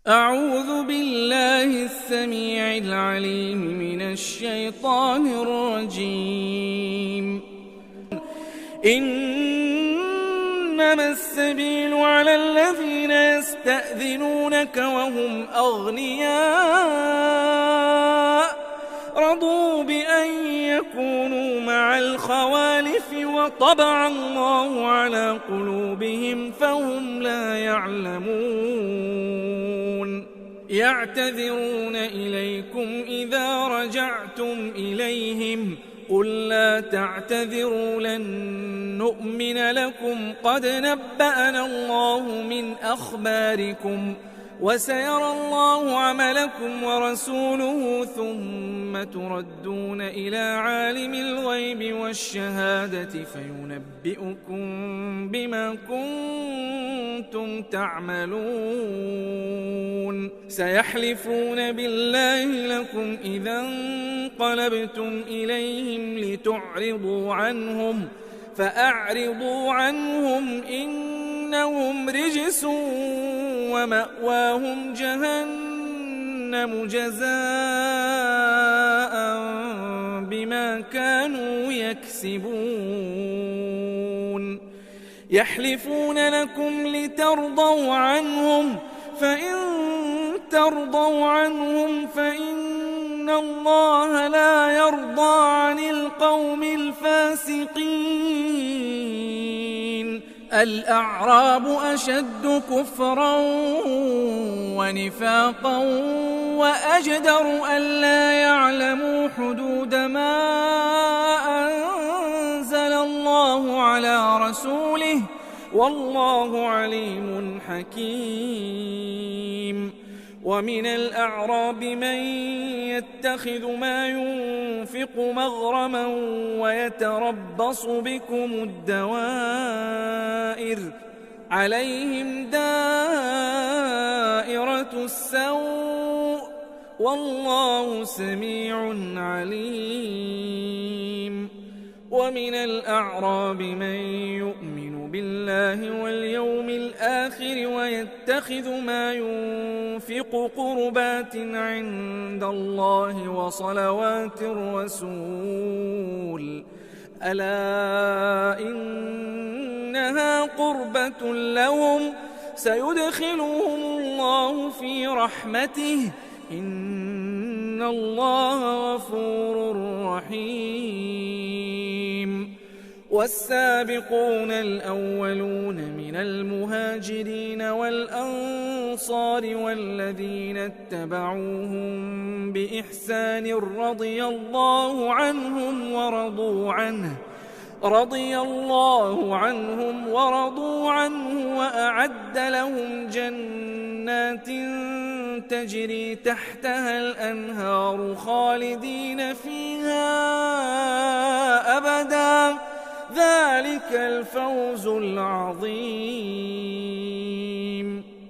أعوذ بالله السميع العليم من الشيطان الرجيم. إنما السبيل على الذين يستأذنونك وهم أغنياء رضوا بأن يكونوا مع الخوالف وطبع الله على قلوبهم فهم لا يعلمون. يعتذرون إليكم إذا رجعتم إليهم قل لا تعتذروا لن نؤمن لكم قد نبأنا الله من أخباركم وسيرى الله عملكم ورسوله ثم تردون إلى عالم الغيب والشهادة فينبئكم بما كنتم تعملون. سيحلفون بالله لكم إذا انقلبتم إليهم لتعرضوا عنهم فأعرضوا عنهم إنهم رجس ومأواهم جهنم جزاء بما كانوا يكسبون. يحلفون لكم لترضوا عنهم فإن ترضوا عنهم فإن الله لا يرضى عن القوم الفاسقين. الأعراب أشد كفرا ونفاقا وأجدر ألا يعلموا حدود ما أنزل الله على رسوله والله عليم حكيم. ومن الأعراب من يتخذ ما ينفق مغرما ويتربص بكم الدوائر عليهم دائرة السوء والله سميع عليم. ومن الأعراب من يؤمن بالله واليوم الآخر ويتخذ ما ينفق قربات عند الله وصلوات الرسول ألا إنها قربة لهم سيدخلهم الله في رحمته إن الله غفور رحيم. والسابقون الأولون من المهاجرين والأنصار والذين اتبعوهم بإحسان رضي الله عنهم ورضوا عنه وأعد لهم جنات تجري تحتها الأنهار خالدين فيها أبدا ذلك الفوز العظيم.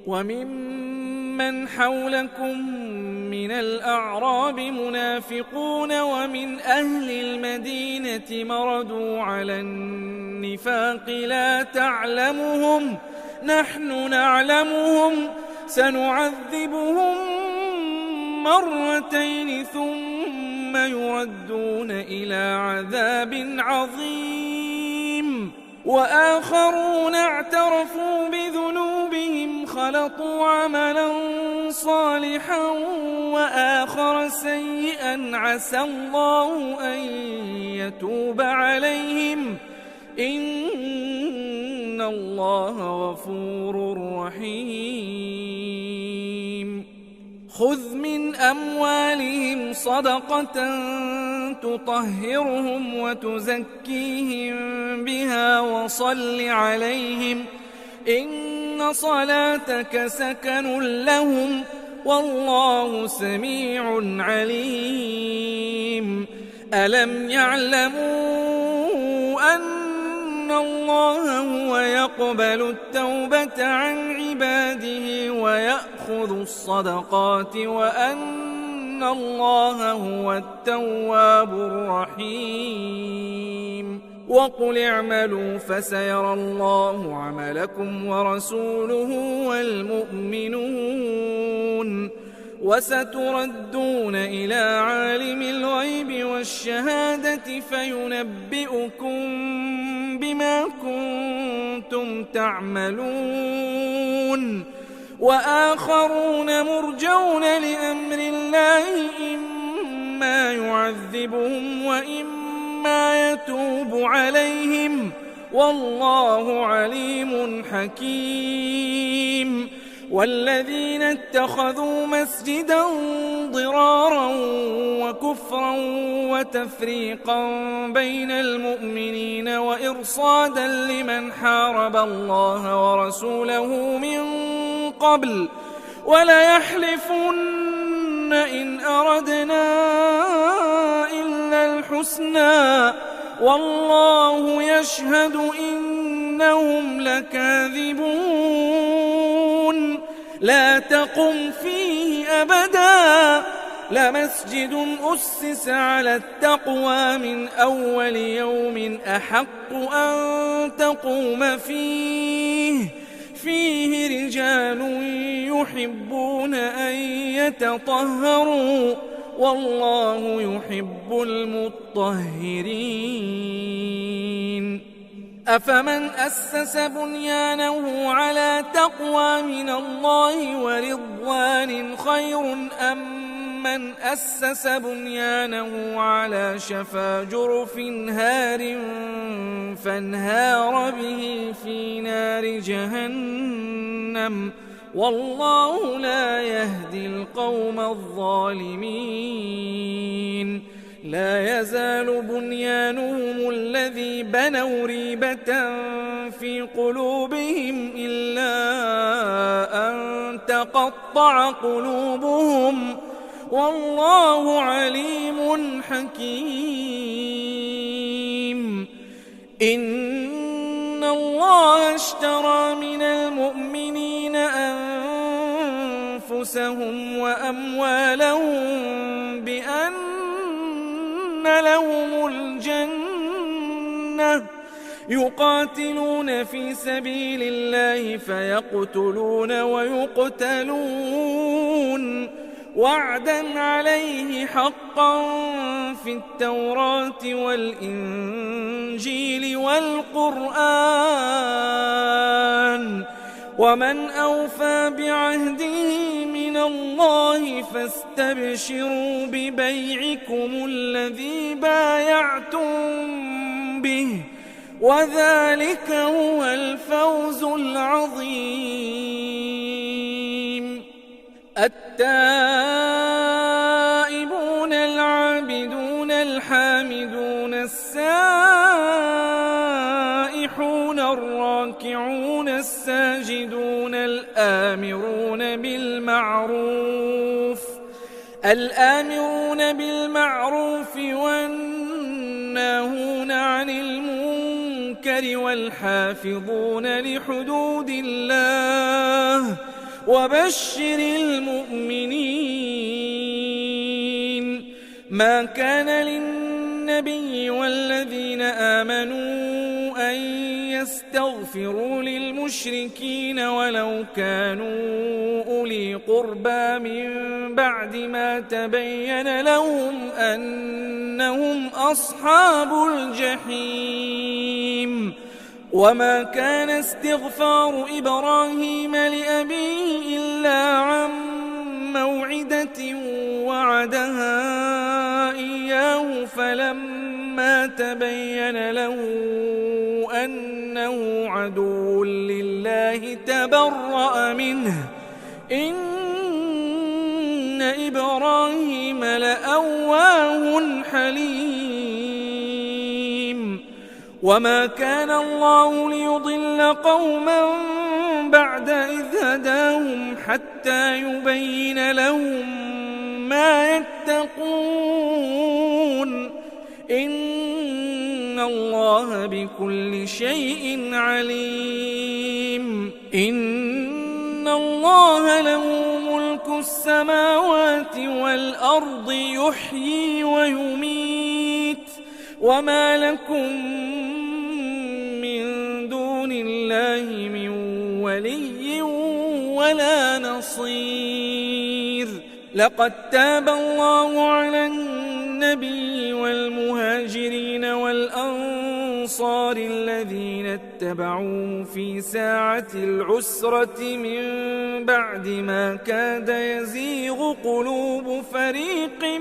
وممن حولكم من الأعراب منافقون ومن أهل المدينة مردوا على النفاق لا تعلمهم نحن نعلمهم سنعذبهم مرتين ثم يردون إلى عذاب عظيم. وآخرون اعترفوا بذنوبهم خلطوا عملا صالحا وآخر سيئا عسى الله أن يتوب عليهم إن الله غفور رحيم. خذ من أموالهم صدقة تطهرهم وتزكيهم بها وصل عليهم إن صلاتك سكن لهم والله سميع عليم. ألم يعلموا أن الله هو يقبل التوبة عن عباده ويأخذ الصدقات وأن الله هو التواب الرحيم. وقل اعملوا فسيرى الله عملكم ورسوله والمؤمنون وستردون إلى عالم الغيب والشهادة فينبئكم بما كنتم تعملون وآخرون مرجون لأمر الله إما يعذبهم وإما يتوب عليهم والله عليم حكيم والذين اتخذوا مسجدا ضرارا وكفرا وتفريقا بين المؤمنين وإرصادا لمن حارب الله ورسوله من قبل وليحلفن إن أردنا إلا الحسنى والله يشهد إنهم لكاذبون لا تقم فيه أبدا لمسجد أسس على التقوى من أول يوم أحق أن تقوم فيه رجال يحبون أن يتطهروا والله يحب المطهرين أفمن أسس بنيانه على تقوى من الله ورضوان خير أم من أسس بنيانه على شفا جرف هار فانهار به في نار جهنم والله لا يهدي القوم الظالمين لا يزال بنيانهم الذي بنوا ريبة في قلوبهم إلا أن تقطع قلوبهم والله عليم حكيم إن الله اشترى من المؤمنين أنفسهم وأموالهم بأن لهم الجنة يقاتلون في سبيل الله فيقتلون ويقتلون وعدا عليه حقا في التوراة والإنجيل والقرآن ومن أوفى بعهده من الله فاستبشروا ببيعكم الذي بايعتم به وذلك هو الفوز العظيم التائبون العابدون الحامدون السائحون الراكعون الساجدون الآمرون بالمعروف والناهون عن المنكر والحافظون لحدود الله وبشر المؤمنين ما كان للنبي والذين آمنوا أن يستغفروا للمشركين ولو كانوا أولي قربى من بعد ما تبين لهم أنهم أصحاب الجحيم وما كان استغفار إبراهيم لأبيه إلا عن موعدة وعدها إياه فلما تبين له أنه عدو لله تبرأ منه إن إبراهيم لأواه حليم وما كان الله ليضل قوما بعد إذ هداهم حتى يبين لهم ما يتقون إن الله بكل شيء عليم إن الله له ملك السماوات والأرض يحيي ويميت وما لكم من دون الله من ولي ولا نصير بصير لقد تاب الله على النبي والمهاجرين والأنصار الذين اتبعوه في ساعة العسرة من بعد ما كاد يزيغ قلوب فريق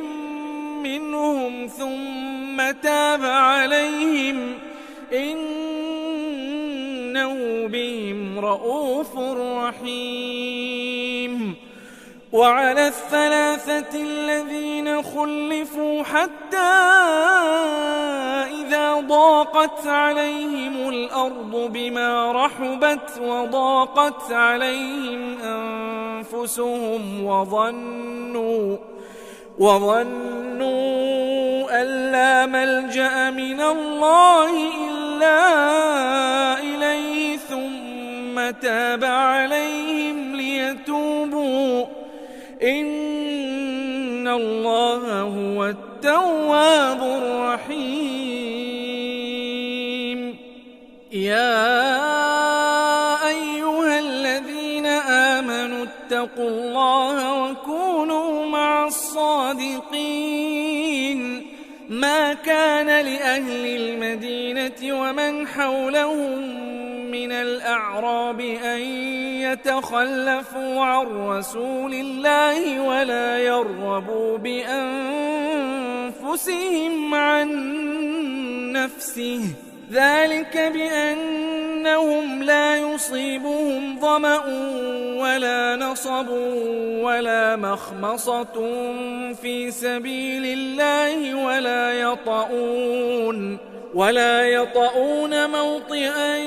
منهم ثم تاب عليهم إنه بهم رءوف رحيم. وعلى الثلاثة الذين خلفوا حتى إذا ضاقت عليهم الأرض بما رحبت وضاقت عليهم أنفسهم وظنوا أن لا ملجأ من الله إلا إليه ثم تاب عليهم ليتوبوا إن الله هو التواب الرحيم. يا أيها الذين آمنوا اتقوا الله وكونوا مع الصادقين. ما كان لأهل المدينة ومن حولهم من الأعراب أن يتخلفوا عن رسول الله ولا يرغبوا بأنفسهم عن نفسه ذلك بأنهم لا يصيبهم ظمأ ولا نصب ولا مخمصة في سبيل الله ولا يطؤون موطئا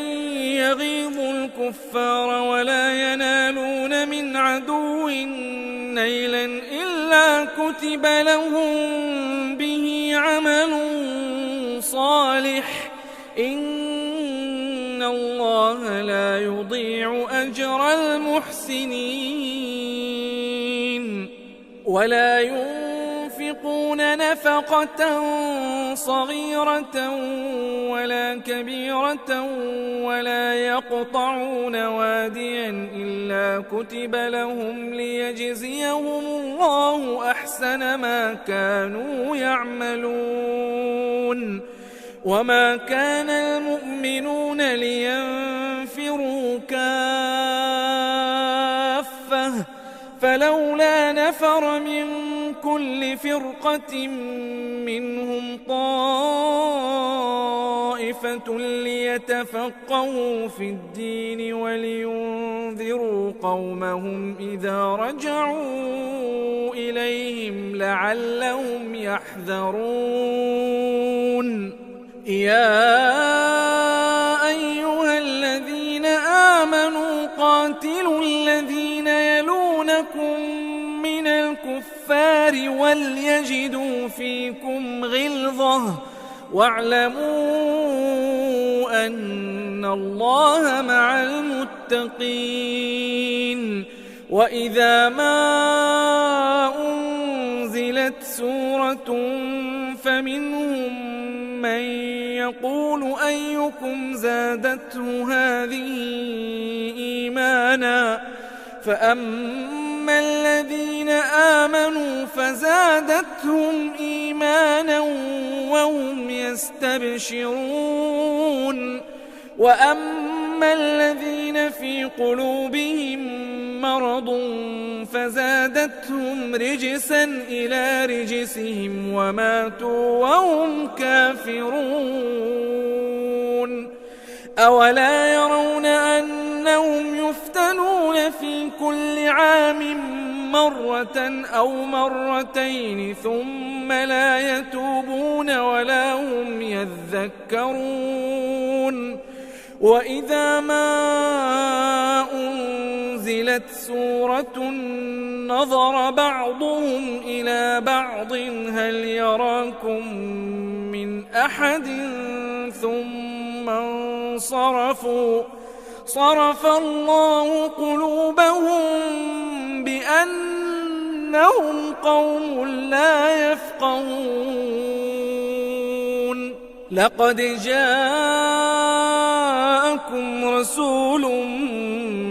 يغيظ الكفار ولا ينالون من عدو نيلا إلا كتب لهم به عمل صالح إن الله لا يضيع أجر المحسنين. ولا ينفقون نفقة صغيرة ولا كبيرة ولا يقطعون واديا إلا كتب لهم ليجزيهم الله أحسن ما كانوا يعملون. وما كان المؤمنون لينفروا كافة فلولا نفر من كل فرقة منهم طائفة ليتفقهوا في الدين ولينذروا قومهم إذا رجعوا إليهم لعلهم يحذرون. يا أيها الذين آمنوا قاتلوا الذين يلونكم من الكفار وليجدوا فيكم غلظة واعلموا أن الله مع المتقين. وإذا ما أنزلت سورة فمنهم من يقول أيكم زادته هذه إيمانا فأما الذين آمنوا فزادتهم إيمانا وهم يستبشرون. وأما الذين في قلوبهم مرض فزادتهم رجسا إلى رجسهم وماتوا وهم كافرون. أولا يرون أنهم يفتنون في كل عام مرة أو مرتين ثم لا يتوبون ولا هم يذكرون. وإذا ما أنزلت سورة نظر بعضهم إلى بعض هل يراكم من أحد ثم انصرفوا صرف الله قلوبهم بأنهم قوم لا يفقهون. لقد جاءكم رسول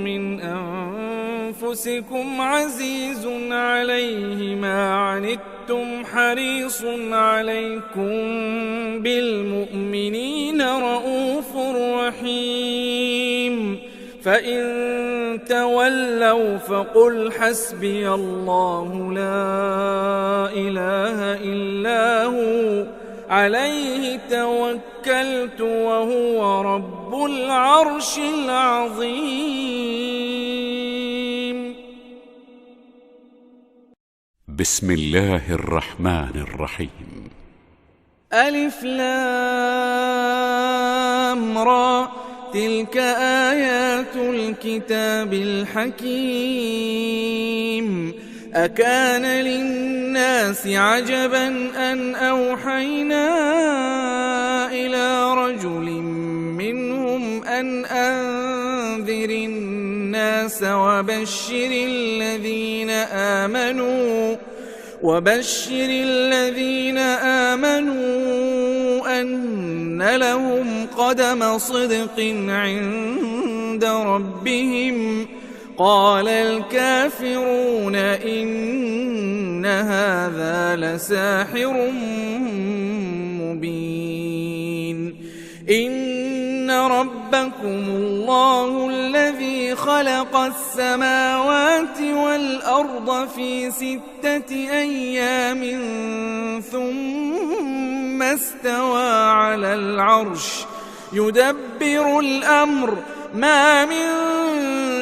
من أنفسكم عزيز عليه ما عنتم حريص عليكم بالمؤمنين رؤوف رحيم فإن تولوا فقل حسبي الله لا إله إلا هو عليه توكلت وهو رب العرش العظيم. بسم الله الرحمن الرحيم. ألف لام را تلك آيات الكتاب الحكيم أكان للناس عجبا أن أوحينا إلى رجل منهم أن أنذر الناس وبشر الذين آمنوا أن لهم قدم صدق عند ربهم قال الكافرون إن هذا لساحر مبين إن ربكم الله الذي خلق السماوات والأرض في 6 أيام ثم استوى على العرش يدبر الأمر ما من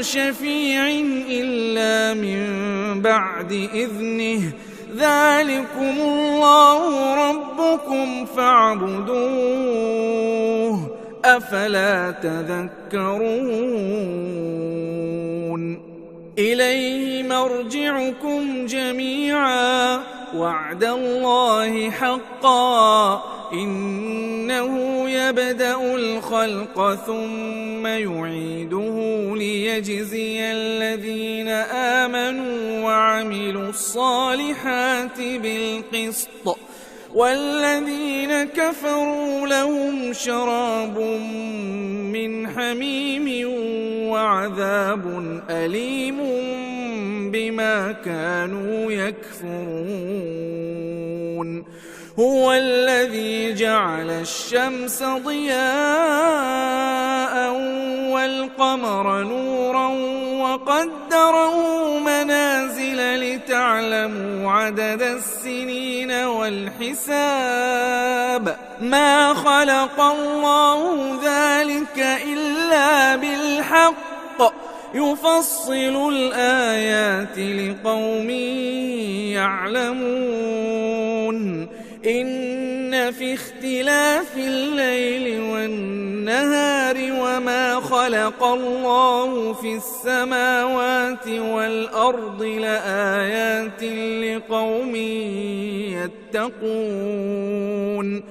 شفيع إلا من بعد إذنه ذلكم الله ربكم فاعبدوه أفلا تذكرون إليه مرجعكم جميعا وعد الله حقا إنه يبدأ الخلق ثم يعيده ليجزي الذين آمنوا وعملوا الصالحات بالقسط والذين كفروا لهم شراب من حميم وعذاب أليم بما كانوا يكفرون هو الذي جعل الشمس ضياء والقمر نورا وقدره منازل لتعلموا عدد السنين والحساب ما خلق الله ذلك إلا بالحق يفصل الآيات لقوم يعلمون إن في اختلاف الليل والنهار وما خلق الله في السماوات والأرض لآيات لقوم يتقون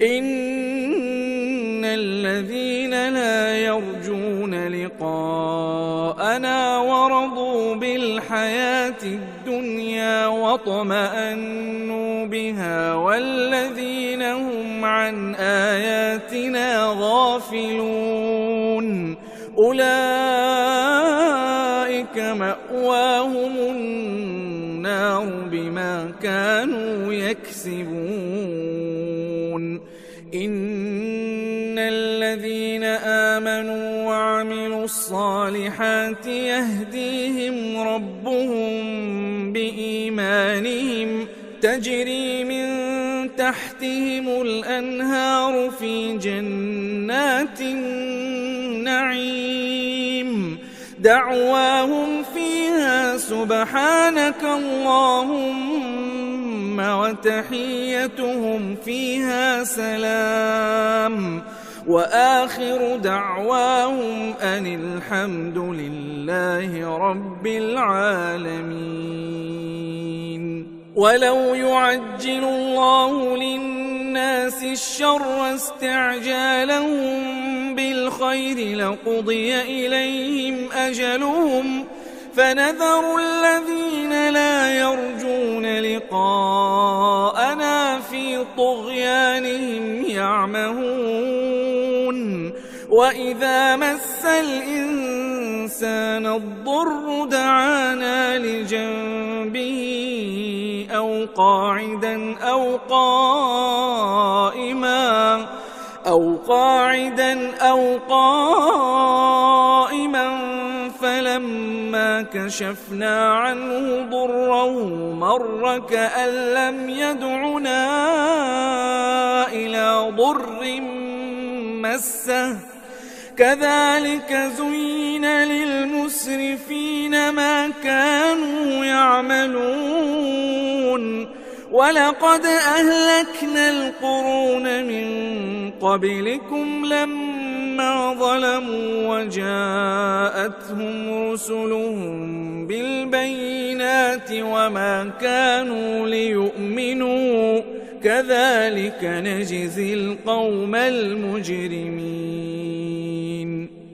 إن الذين لا يرجون لقاءنا ورضوا بالحياة الدنيا واطمأنوا بها والذين هم عن آياتنا غافلون أولئك مأواهم النار بما كانوا يكسبون إن الذين آمنوا وعملوا الصالحات يهديهم ربهم بإيمانهم تجري من تحتهم الأنهار في جنات النعيم دعواهم فيها سبحانك اللهم وتحيتهم فيها سلام وآخر دعواهم أن الحمد لله رب العالمين ولو يعجل الله للناس الشر استعجالهم بالخير لقضي إليهم أجلهم فنذر الذين لا يرجون لقاءنا في طغيانهم يعمهون وإذا مس الإنسان مسنا الضر دعانا لجنبه أو قاعدا أو قائما فلما كشفنا عنه ضره مر كأن لم يدعنا إلى ضر مسه كذلك زين للمسرفين ما كانوا يعملون ولقد أهلكنا القرون من قبلكم لما ظلموا وجاءتهم رسلهم بالبينات وما كانوا ليؤمنوا كذلك نجزي القوم المجرمين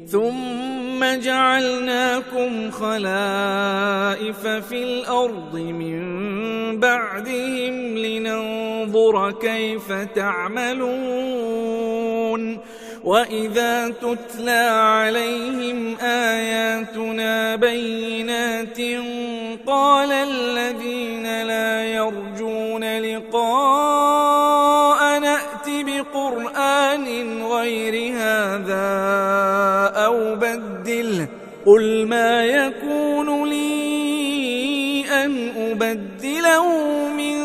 ثم جعلناكم خلائف في الأرض من بعدهم لننظر كيف تعملون وإذا تتلى عليهم آياتنا بينات قال الذين لا يرجون لقاء نأت بقرآن غير هذا أو بدله قل ما يكون لي أن أبدله من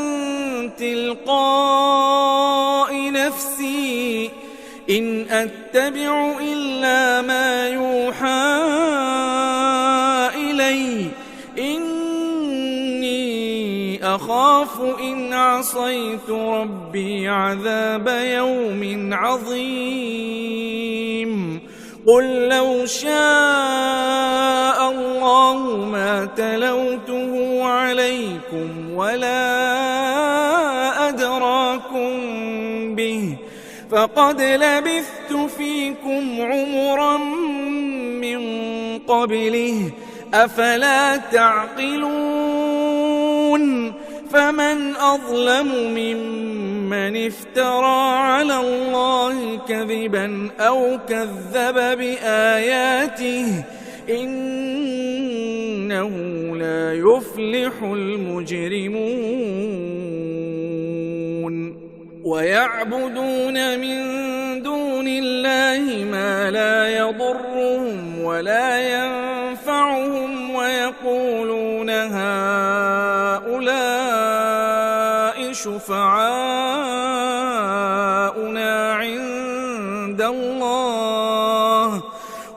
تلقاء نفسي إن أتبع إلا ما يوحى إلي إني أخاف إن عصيت ربي عذاب يوم عظيم قل لو شاء الله ما تلوته عليكم ولا أدراكم به فقد لبثت فيكم عمرا من قبله أفلا تعقلون فمن أظلم ممن افترى على الله كذبا أو كذب بآياته إنه لا يفلح المجرمون ويعبدون من دون الله ما لا يضرهم ولا ينفعهم ويقولون هؤلاء شفعاؤنا عند الله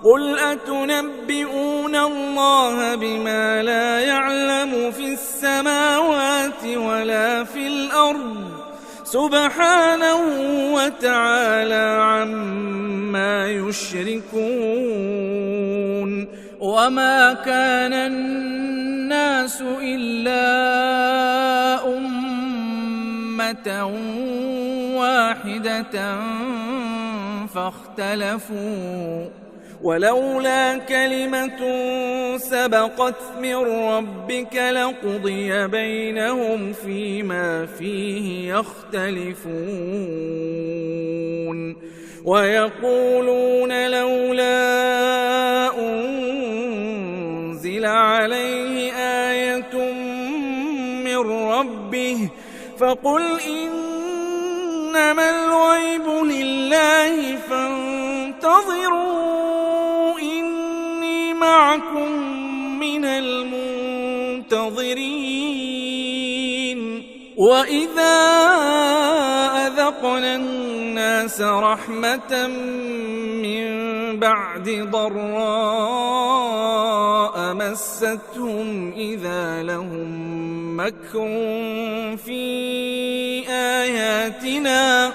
قل أتنبئون الله بما لا يعلم في السماوات ولا في الأرض سبحانه وتعالى عما يشركون وما كان الناس إلا أمة واحدة فاختلفوا ولولا كلمة سبقت من ربك لقضي بينهم فيما فيه يختلفون ويقولون لولا أنزل عليه آية من ربه فقل إنما الغيب لله فانتظروا إني معكم من المنتظرين وإذا أذقنا الناس رحمة من بعد ضراء مستهم إذا لهم مكر في آياتنا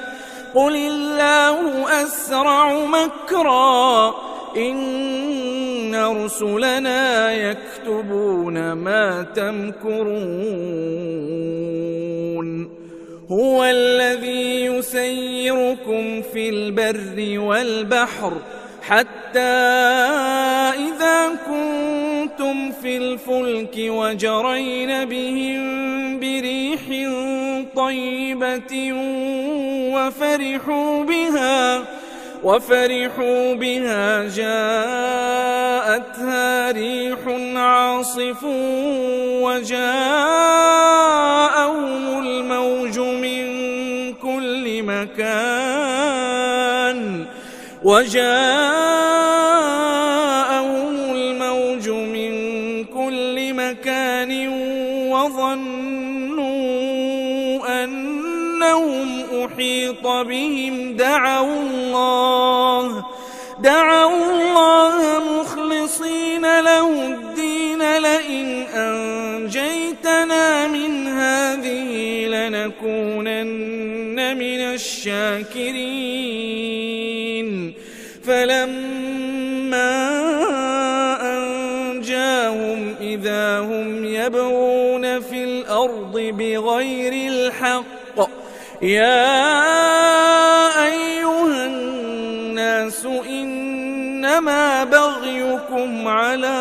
قل الله أسرع مكرا إن رسلنا يكتبون ما تمكرون هو الذي يسيركم في البر والبحر حتى إذا كنتم في الفلك وجرين بهم بريح وفرحوا بها جاءتها ريح عاصف وجاءهم الموج من كل مكان وظنوا أنهم أحيط بهم دعوا الله مخلصين له الدين لئن أنجيتنا من هذه لنكونن من الشاكرين فلما أنجاهم إذا هم يبغون في الأرض بغير الحق يا أيها الناس إنما بغيكم على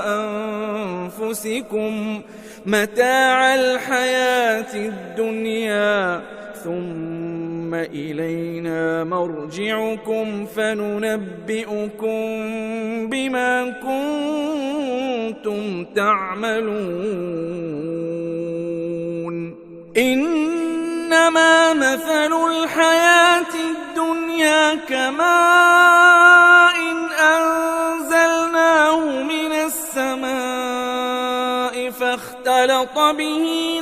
أنفسكم متاع الحياة الدنيا ثم إلينا مرجعكم فننبئكم بما كنتم تعملون إنما مثل الحياة الدنيا كماء أنزلناه من السماء فاختلط به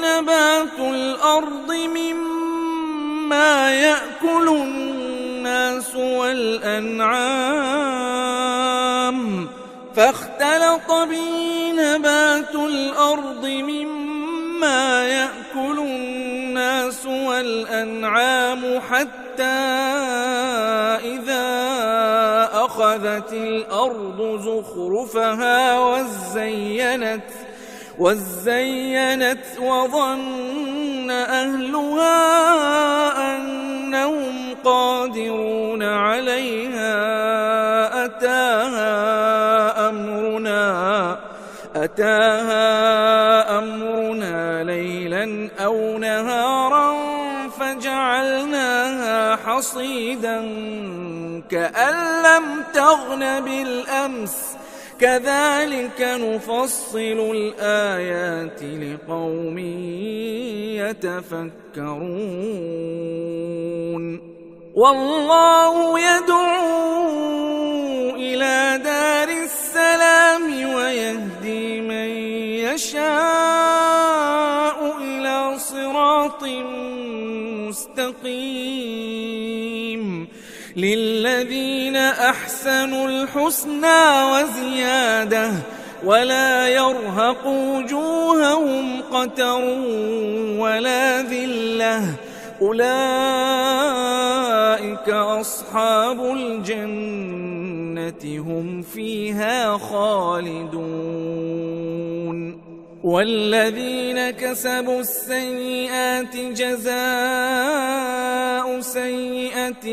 نبات الأرض مما يأكل الناس والأنعام حتى إذا أخذت الأرض زخرفها وزينت وظن أهلها أنهم قادرون عليها أتاها أمرنا ليلا أو نهارا فجعلناها حصيدا كأن لم تغن بالأمس كذلك نفصل الآيات لقوم يتفكرون والله يدعو إلى دار السلام ويهدي من يشاء إلى صراط مستقيم للذين أحسنوا الحسنى وزيادة ولا يرهق وجوههم قتر ولا ذلة أولئك أصحاب الجنة هم فيها خالدون والذين كسبوا السيئات جزاء سيئة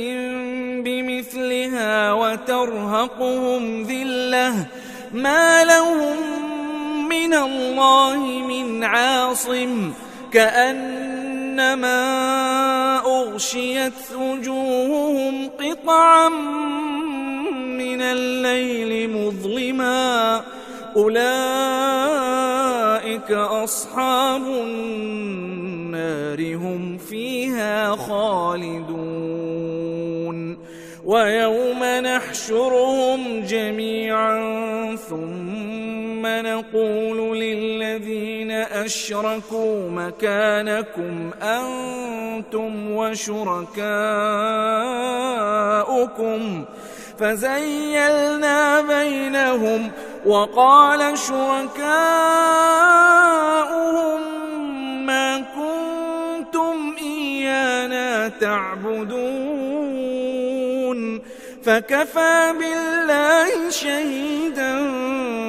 بمثلها وترهقهم ذلة ما لهم من الله من عاصم كأنما أغشيت وجوههم قطعا من الليل مظلما أولئك أصحاب النار هم فيها خالدون ويوم نحشرهم جميعا ثم نقول للذين أشركوا مكانكم أنتم وشركاؤكم فزيلنا بينهم وقال شركاؤهم ما كنتم إيانا تعبدون فكفى بالله شهيدا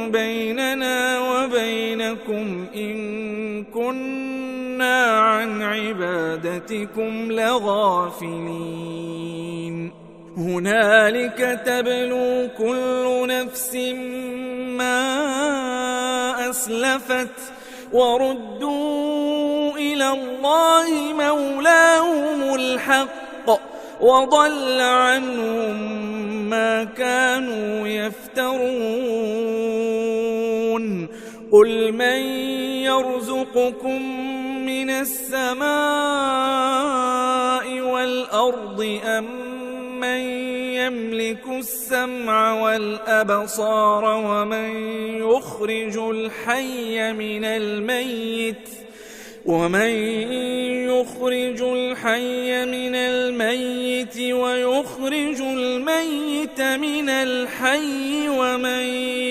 بيننا وبينكم إن كنا عن عبادتكم لغافلين هنالك تبلو كل نفس ما أسلفت وردوا إلى الله مولاهم الحق وضل عنهم ما كانوا يفترون قل من يرزقكم من السماء والأرض أم من يملك السمع والأبصار ومن يخرج الحي من الميت ويخرج الميت من الحي ومن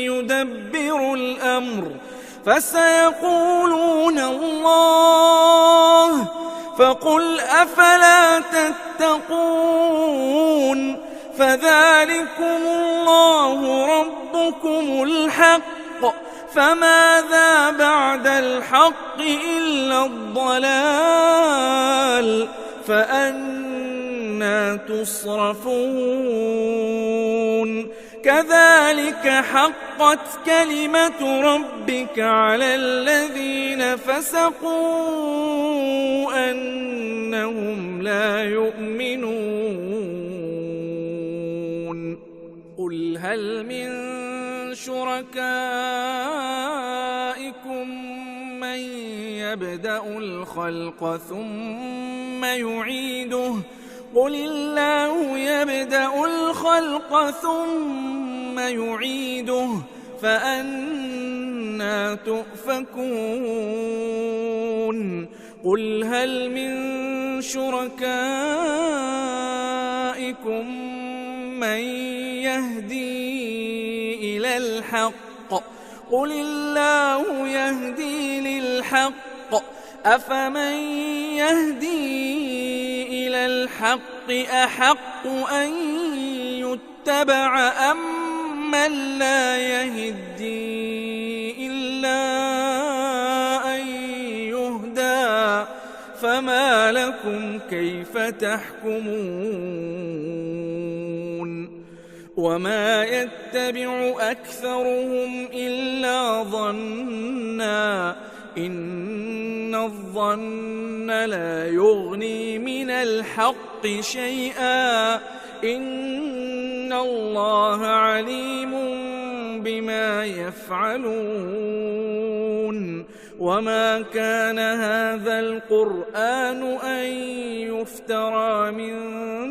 يدبر الأمر فسيقولون الله فقل أفلا تتقون فذلكم الله ربكم الحق فماذا بعد الحق إلا الضلال فأنى تصرفون كذلك حقت كلمة ربك على الذين فسقوا أنهم لا يؤمنون قل هل من شركائكم من يبدأ الخلق ثم يعيده قل الله يبدأ الخلق ثم يعيده فأنى تؤفكون قل هل من شركائكم من يهدي إلى الحق قل الله يهدي للحق أفمن يهدي إلى الحق أحق أن يتبع أم من لا يهدي إلا أن يهدى فما لكم كيف تحكمون وما يتبع أكثرهم إلا ظنا إن الظن لا يغني من الحق شيئا إن الله عليم بما يفعلون وما كان هذا القرآن أن يفترى من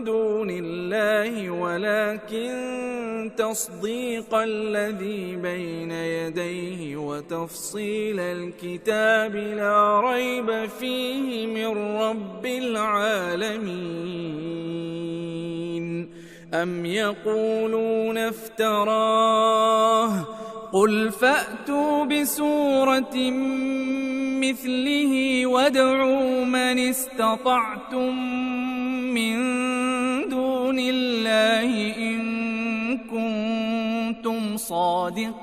دون الله ولكن تصديق الذي بين يديه وتفصيل الكتاب لا ريب فيه من رب العالمين أم يقولون افتراه قل فأتوا بسورة مثله وادعوا من استطعتم من دون الله إن كنتم صادقين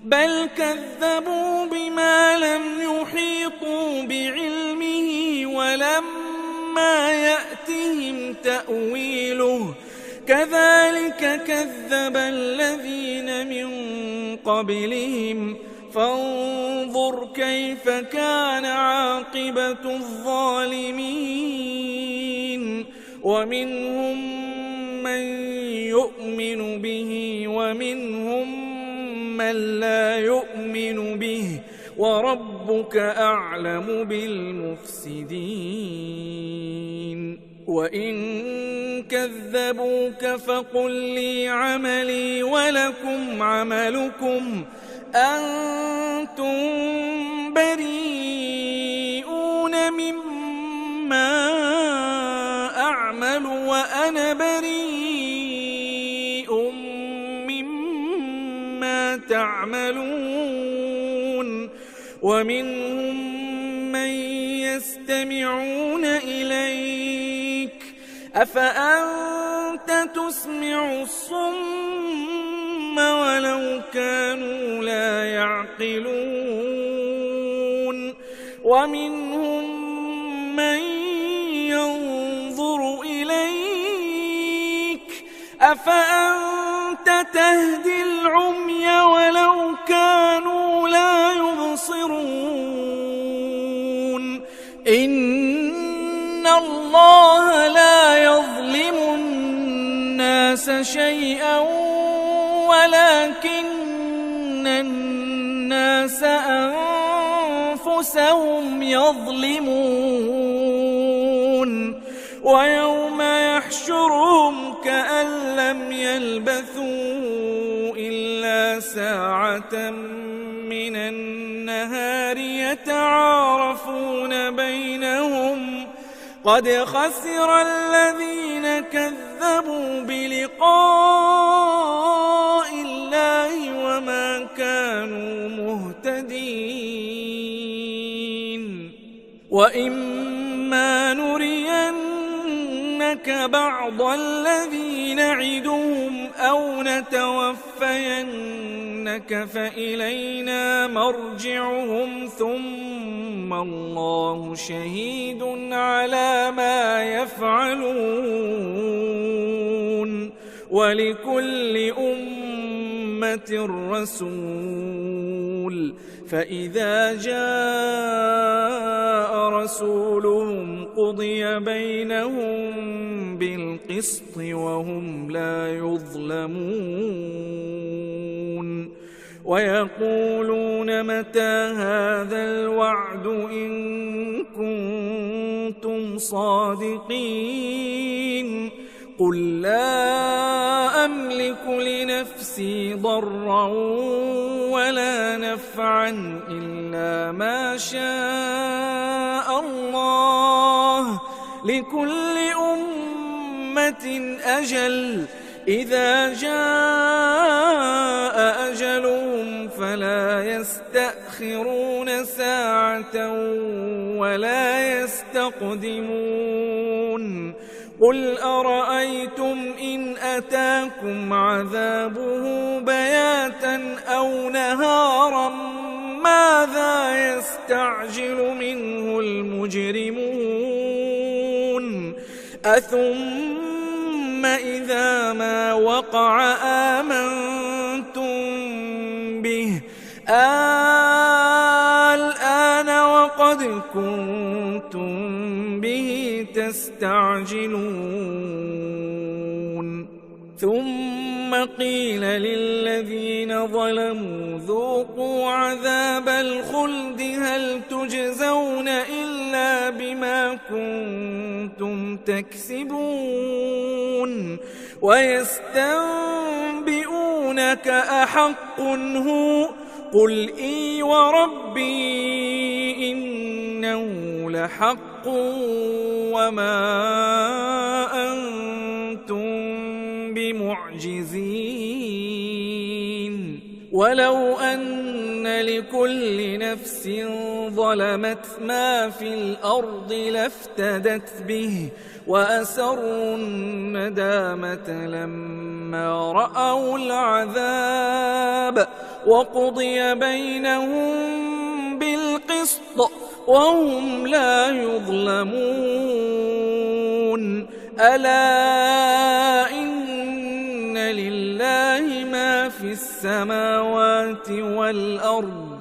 بل كذبوا بما لم يحيطوا بعلمه ولما يأتهم تأويله كذلك كذب الذين من قبلهم فانظر كيف كان عاقبة الظالمين ومنهم من يؤمن به ومنهم من لا يؤمن به وربك أعلم بالمفسدين وإن كذبوك فقل لي عملي ولكم عملكم أنتم بريئون مما أعمل وأنا بريء مما تعملون ومنهم من يستمعون إليك أفأنت تسمع الصم ولو كانوا لا يعقلون ومنهم من ينظر إليك أفأنت تهدي العمي ولو كانوا لا يبصرون إن الله شيئا ولكن الناس أنفسهم يظلمون ويوم يحشرهم كأن لم يلبثوا إلا ساعة من النهار يتعارفون بينهم قد خسر الذين كذبوا بلقاء الله وما كانوا مهتدين وإما نرينك بعض الذي نعدهم أو نتوفينك فإلينا مرجعهم ثم الله شهيد على ما يفعلون ولكل أمة رسول فإذا جاء رسولهم قضي بينهم بالقسط وهم لا يظلمون ويقولون متى هذا الوعد إن كنتم صادقين قل لا أملك لنفسي ضرا ولا نفعا إلا ما شاء الله لكل أمة أجل إذا جاء أجلهم فلا يستأخرون ساعة ولا يستقدمون قل أرأيتم إن أتاكم عذابه بياتا أو نهارا ماذا يستعجل منه المجرمون أثم إذا ما وقع آمنتم به الآن وقد كنتم به تستعجلون ثم قيل للذين ظلموا ذوقوا عذاب الخلد هل تجزون إلا بما كنتم تكسبون ويستنبئونك أحق هو قل إي وربي إنه لحق وما أنتم بمعجزين ولو أن لكل نفس ظلمت ما في الأرض لافتدت به وأسروا الندامة لما رأوا العذاب وقضي بينهم بالقسط وهم لا يظلمون ألا إن لله ما في السماوات والأرض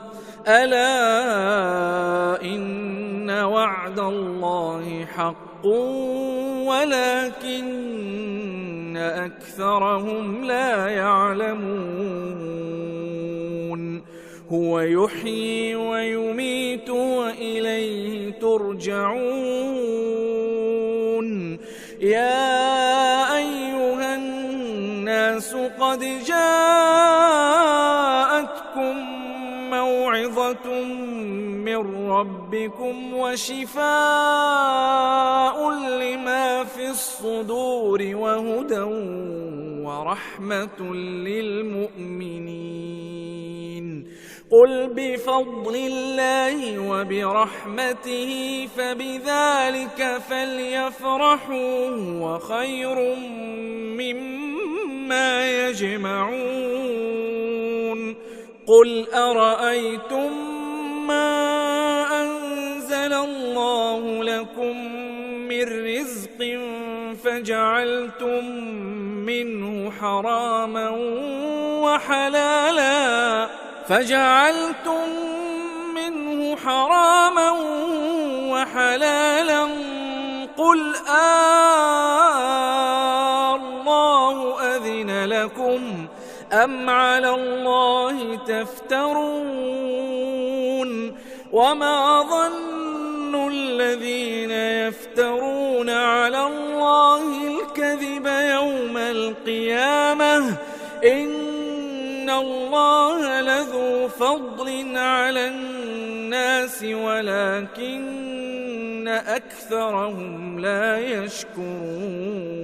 ألا إن وعد الله حق ولكن أكثرهم لا يعلمون هو يحيي ويميت وإليه ترجعون يا أيها الناس قد جاءتكم موعظة من ربكم وشفاء لما في الصدور وهدى ورحمة للمؤمنين قل بفضل الله وبرحمته فبذلك فليفرحوا هو خير مما يجمعون قل أرأيتم ما أنزل الله لكم من رزق فجعلتم منه حراما وحلالا قل الله أذن لكم أم على الله تفترون وما ظن الذين يفترون على الله الكذب يوم القيامة إن الله لذو فضل على الناس ولكن أكثرهم لا يشكرون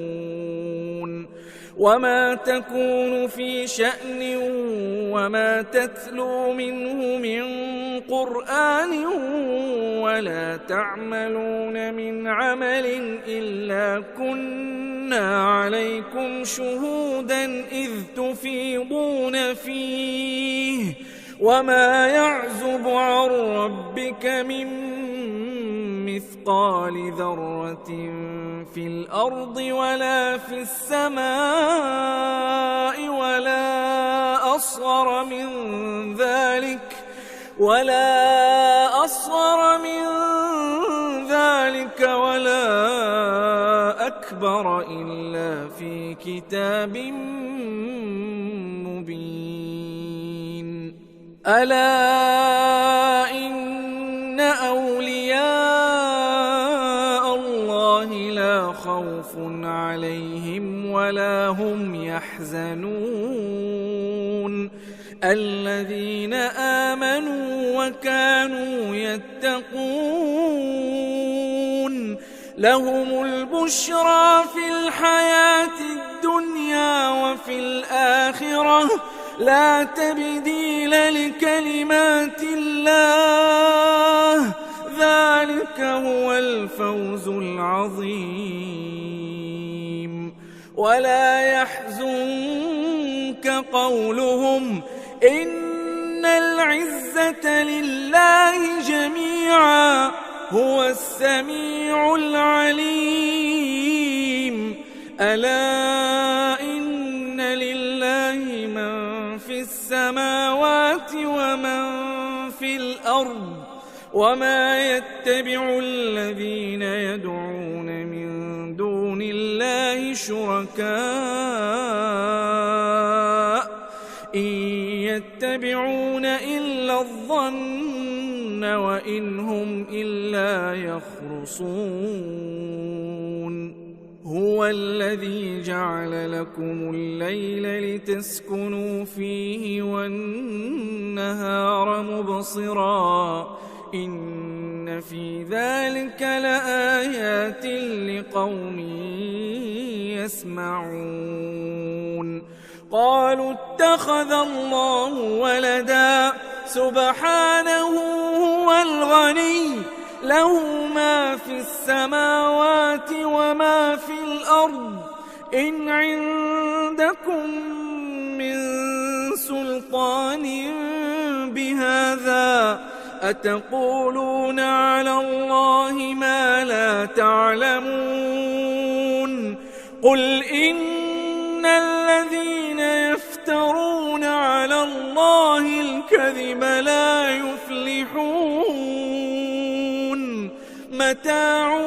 وما تكون في شأن وما تتلو منه من قرآن ولا تعملون من عمل إلا كنا عليكم شهودا إذ تفيضون فيه وما يعزب عن ربك من مثقال ذرة في الأرض ولا في السماء ولا أصغر من ذلك ولا أكبر إلا في كتاب مبين ألا إن أولياء الله لا خوف عليهم ولا هم يحزنون الذين آمنوا وكانوا يتقون لهم البشرى في الحياة الدنيا وفي الآخرة لا تبديل لكلمات الله ذلك هو الفوز العظيم ولا يحزنك قولهم إن العزة لله جميعا هو السميع العليم ألا إن لله من في السماوات ومن في الأرض وما يتبع الذين يدعون من دون الله شركاء إن يتبعون إلا الظن وإن هم إلا يخرصون هو الذي جعل لكم الليل لتسكنوا فيه والنهار مبصرا إن في ذلك لآيات لقوم يسمعون قالوا اتخذ الله ولدا سبحانه هو الغني له ما في السماوات وما في الأرض إن عندكم من سلطان بهذا أتقولون على الله ما لا تعلمون قل إن الذين يفترون على الله الكذب لا يفلحون متاع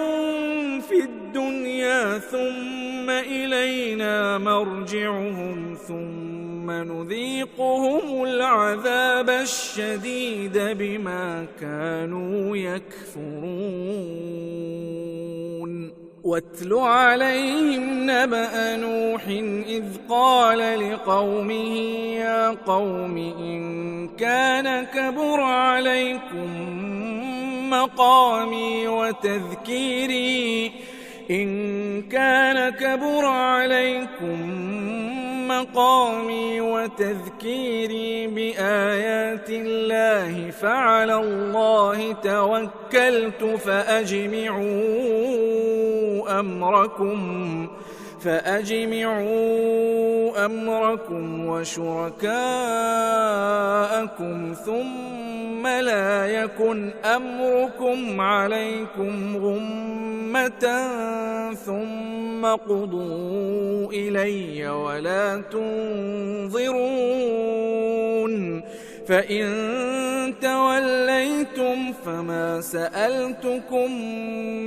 في الدنيا ثم إلينا مرجعهم ثم نذيقهم العذاب الشديد بما كانوا يكفرون واتل عليهم نبأ نوح إذ قال لقومه يا قوم إن كان كبر عليكم مقامي وتذكيري بآيات الله فعلى الله توكلت فأجمعوا أمركم وشركاءكم ثم لا يكن أمركم عليكم غمة ثم قضوا إلي ولا تنظرون فإن توليتم فما سألتكم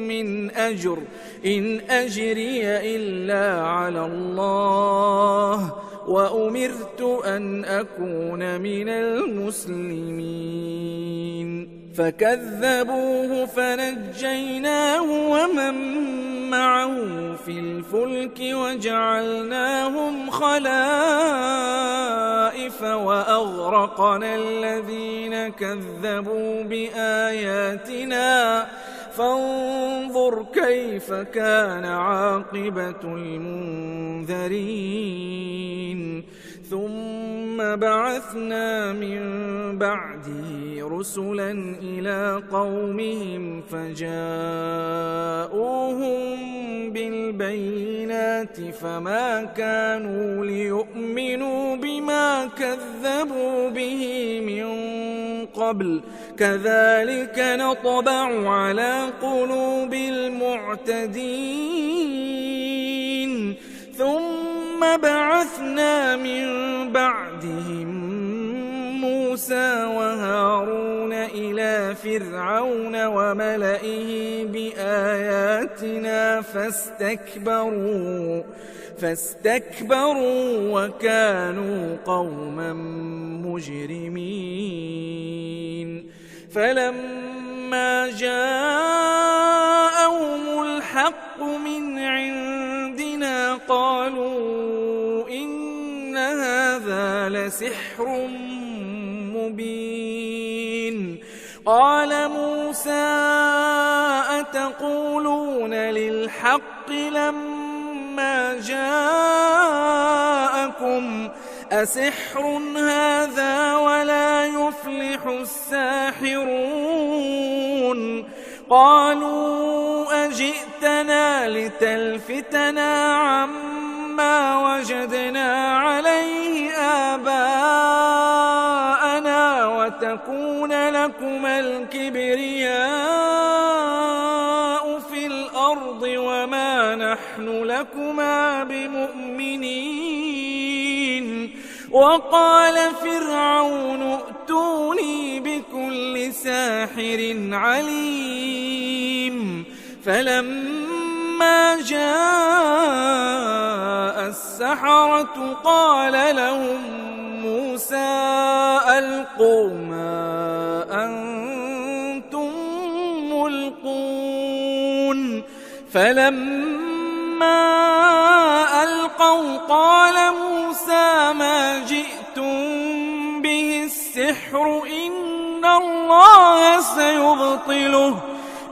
من أجر إن أجري إلا على الله وأمرت أن أكون من المسلمين فكذبوه فنجيناه ومن معه في الفلك وجعلناهم خلائف وأغرقنا الذين كذبوا بآياتنا فانظر كيف كان عاقبة المنذرين ثم بعثنا من بعده رسلا إلى قومهم فجاءوهم بالبينات فما كانوا ليؤمنوا بما كذبوا به من قبل كذلك نطبع على قلوب المعتدين ثم بعثنا من بعدهم موسى وهارون إلى فرعون وملئه بآياتنا فاستكبروا وكانوا قوما مجرمين فلما جاءهم الحق من عندنا قالوا إن هذا لسحر مبين قال موسى أتقولون للحق لما جاءكم أسحر هذا ولا يفلح الساحرون قالوا أجئتنا لتلفتنا عما وجدنا عليه آباءنا وتكون لكما الكبرياء في الأرض وما نحن لكما بمؤمنين وقال فرعون ائتوني بكل ساحر عليم فلما جاء السحرة قال لهم موسى ألقوا ما أنتم ملقون فلما ألقوا قال موسى ما جئتم به السحر إن الله سيبطله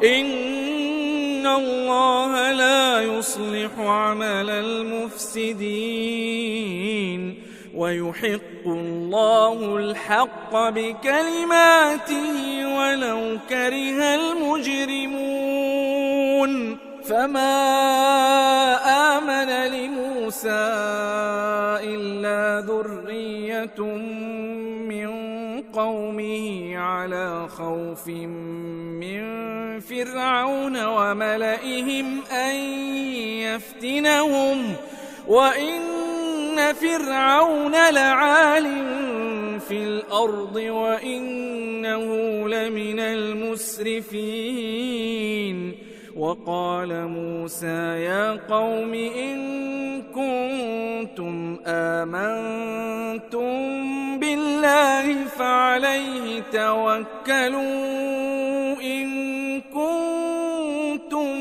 إن الله لا يصلح عمل المفسدين ويحق الله الحق بكلماته ولو كره المجرمون فما آمن لموسى إلا ذرية من قومه على خوف من فرعون وملئهم أن يفتنهم وإن فرعون لعال في الأرض وإنه لمن المسرفين وقال موسى يا قوم إن كنتم آمنتم بالله فعليه توكلوا إن كنتم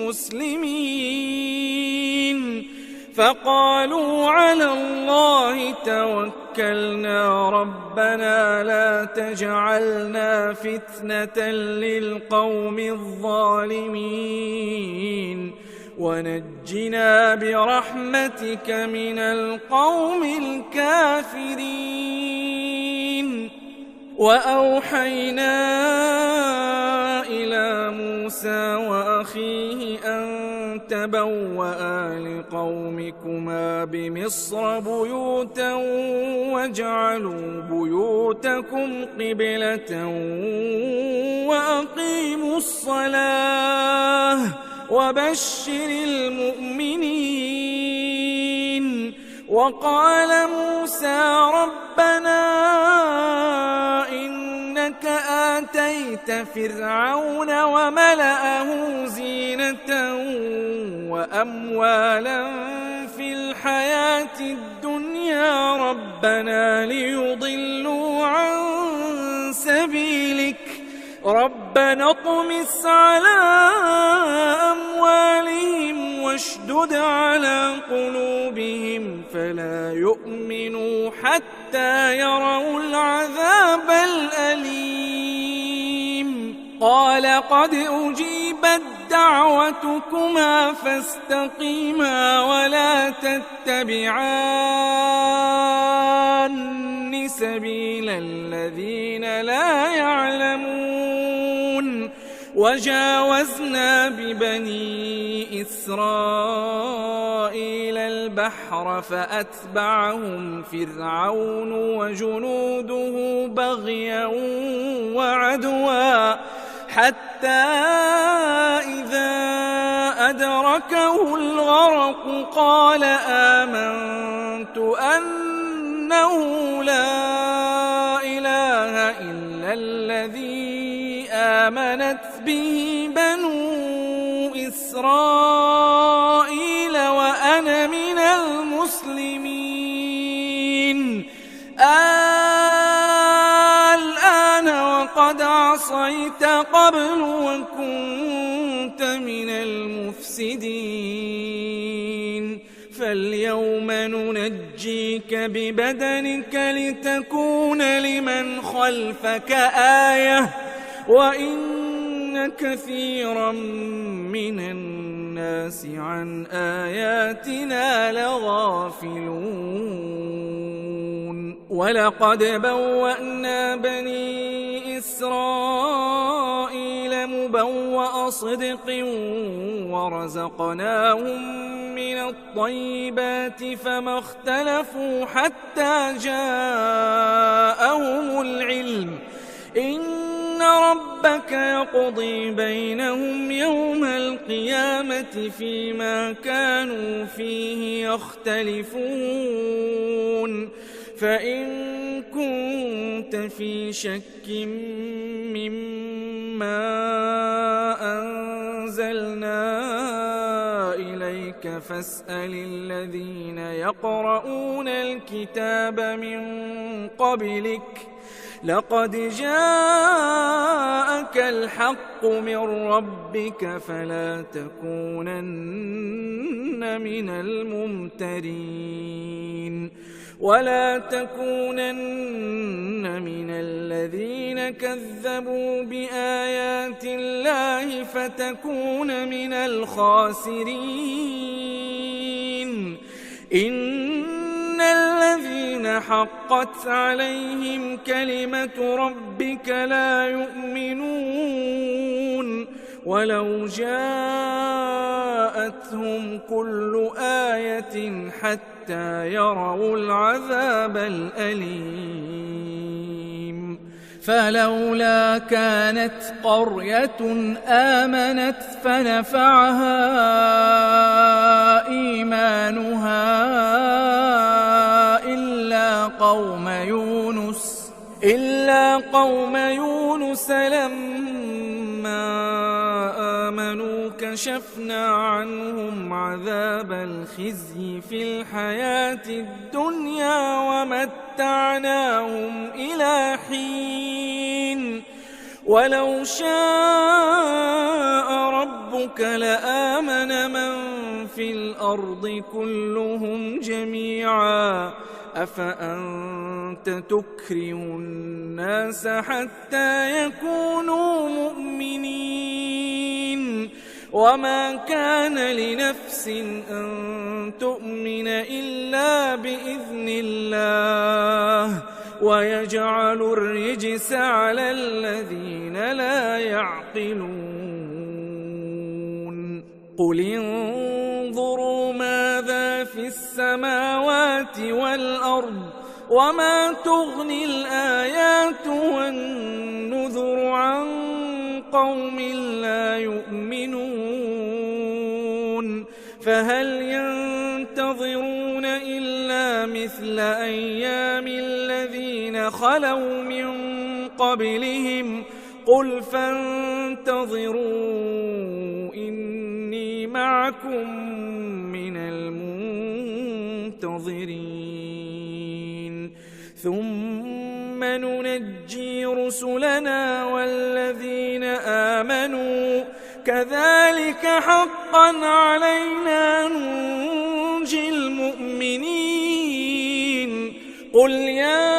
مسلمين فقالوا على الله توكلنا ربنا لا تجعلنا فتنة للقوم الظالمين ونجنا برحمتك من القوم الكافرين وأوحينا إلى موسى وأخيه أن تبوأ لقومكما بمصر بيوتا واجعلوا بيوتكم قبلة وأقيموا الصلاة وبشر المؤمنين وقال موسى ربنا إنك آتيت فرعون وملأه زينة وأموالا في في الحياة الدنيا ربنا ليضلوا عن سبيلك ربنا اطمس على أموالهم واشدد على قلوبهم فلا يؤمنوا حتى يروا العذاب الأليم قال قد أجيبت دعوتكما فاستقيما ولا تتبعان سبيل الذين لا يعلمون وجاوزنا ببني إسرائيل البحر فأتبعهم فرعون وجنوده بغيا وعدوا حتى إذا أدركه الغرق قال آمنت أنه لا إله إلا الذي آمنت به بنو إسرائيل وأنا من المسلمين الآن وقد عصيت قبل وكنت من المفسدين فاليوم ننجيك ببدنك لتكون لمن خلفك آية وإن كثيرا من الناس عن آياتنا لغافلون ولقد بوأنا بني إسرائيل مبوأ صدق ورزقناهم من الطيبات فما اختلفوا حتى جاءهم العلم إن ربك يقضي بينهم يوم القيامة فيما كانوا فيه يختلفون فإن كنت في شك مما أنزلنا إليك فاسأل الذين يقرؤون الكتاب من قبلك لقد جاءك الحق من ربك فلا تكونن من الممترين ولا تكونن من الذين كذبوا بآيات الله فتكون من الخاسرين إن الذين حقت عليهم كلمة ربك لا يؤمنون ولو جاءتهم كل آية حتى يروا العذاب الأليم فلولا كانت قرية آمنت فنفعها إيمانها إلا قوم يونس لما آمنوا كشفنا عنهم عذاب الخزي في الحياة الدنيا ومتعناهم إلى حين ولو شاء ربك لآمن من في الأرض كلهم جميعا أفأنت تكره الناس حتى يكونوا مؤمنين وما كان لنفس أن تؤمن إلا بإذن الله ويجعل الرجس على الذين لا يعقلون قل انظروا ماذا في السماوات والأرض وما تغني الآيات والنذر عن قوم لا يؤمنون فهل ينتظرون إلا مثل أيام الذين خلوا من قبلهم قل فانتظروا إني معكم من المنذرين منتظرين ثم ننجي رسلنا والذين آمنوا كذلك حقا علينا ننجي المؤمنين قل يا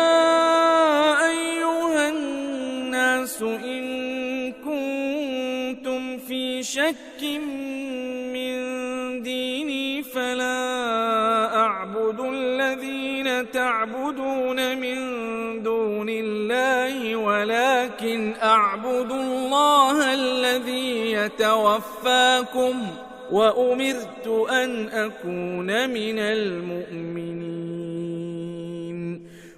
أيها الناس إن كنتم في شك من ديني فلا أعبد الذين تعبدون من دون الله ولكن أعبد الله الذي يتوفاكم وأمرت أن أكون من المؤمنين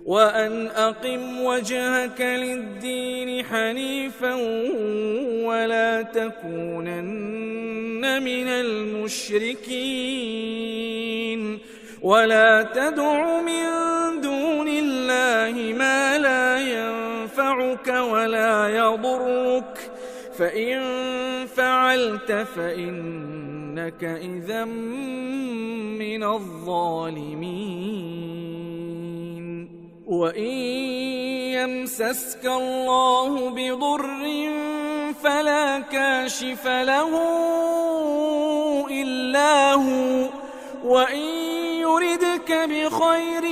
وأن أقم وجهك للدين حنيفا ولا تكونن من المشركين ولا تدع من دون الله ما لا ينفعك ولا يضرك فإن فعلت فإنك إذا من الظالمين وإن يمسسك الله بضر فلا كاشف له إلا هو وإن يردك بخير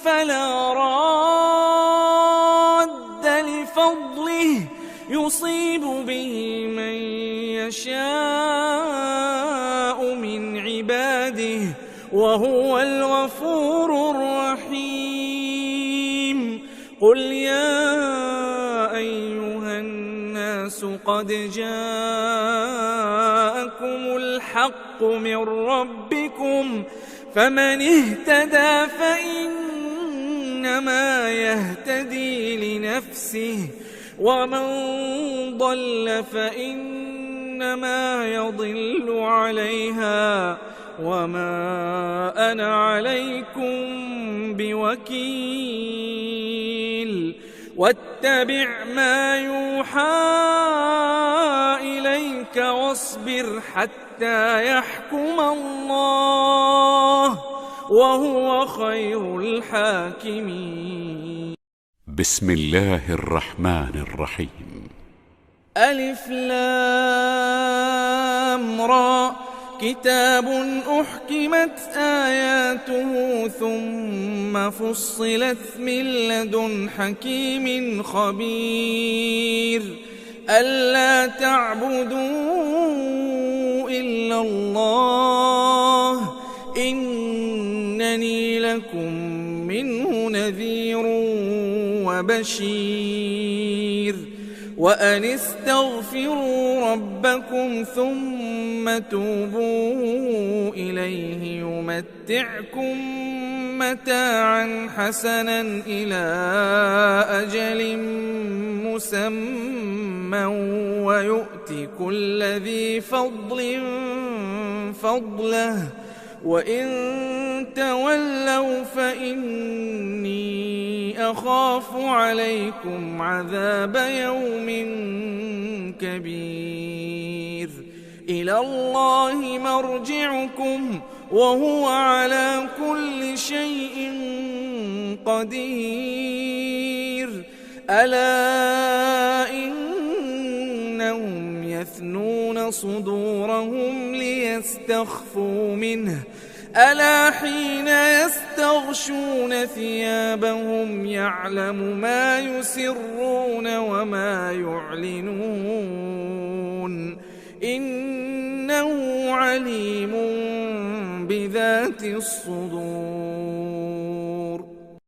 فلا راد لفضله يصيب به من يشاء من عباده وهو الغفور الرحيم قل يا أيها الناس قد جاءكم الحق من ربكم فمن اهتدى فإنما يهتدي لنفسه ومن ضل فإنما يضل عليها وما أنا عليكم بوكيل واتبع ما يوحى إليك واصبر حتى يحكم الله وهو خير الحاكمين بسم الله الرحمن الرحيم ألف لام را كتاب أحكمت آياته ثم فصلت من لدن حكيم خبير ألا تعبدوا إلا الله إنني لكم منه نذير وبشير وأن استغفروا ربكم ثم توبوا إليه يمتعكم متاعا حسنا إلى أجل مسمى ويؤتي كل ذي فضل فضله وإن تولوا فإني أخاف عليكم عذاب يوم كبير إلى الله مرجعكم وهو على كل شيء قدير ألا إنهم يثنون صدورهم ليستخفوا منه ألا حين يستغشون ثيابهم يعلم ما يسرون وما يعلنون إنه عليم بذات الصدور